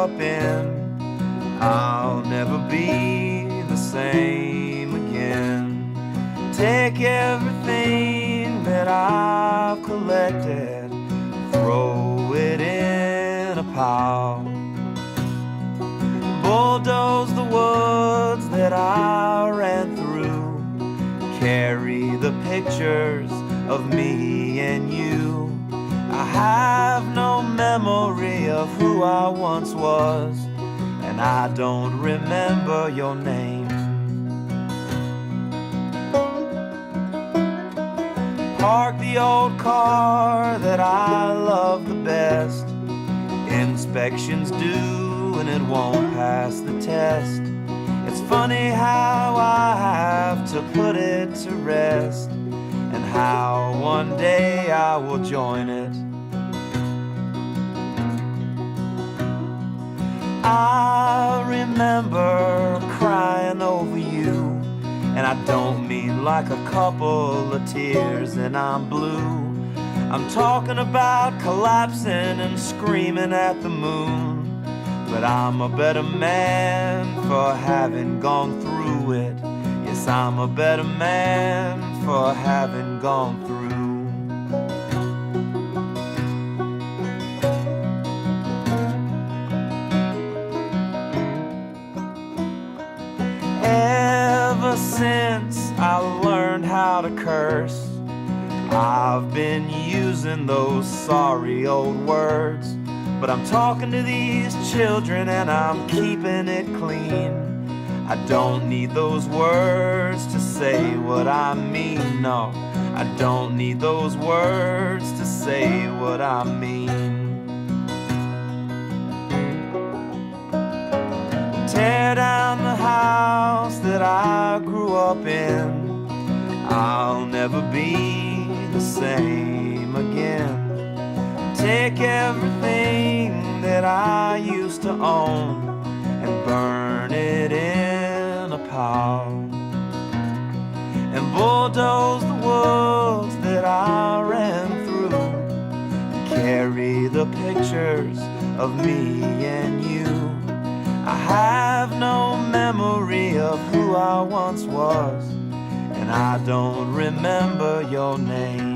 up in. I'll never be the same again. Take everything that I've collected, throw it in a pile. Bulldoze the woods that I ran through, carry the pictures of me and you. I have no memory of who I once was, and I don't remember your name. Park the old car that I love the best. Inspections due and it won't pass the test. It's funny how I have to put it to rest, and how one day I will join it. I remember crying over you, and I don't mean like a couple of tears and I'm blue. I'm talking about collapsing and screaming at the moon. But I'm a better man for having gone through it. Yes, I'm a better man for having gone through. Ever since I learned how to curse, I've been using those sorry old words. But I'm talking to these children and I'm keeping it clean. I don't need those words to say what I mean, no. I don't need those words to say what I mean. Tear down the house that I grew up in. I'll never be the same again. Take everything that I used to own and burn it in a pile. And bulldoze the woods that I ran through, carry the pictures of me and you. I have no memory of who I once was, and I don't remember your name.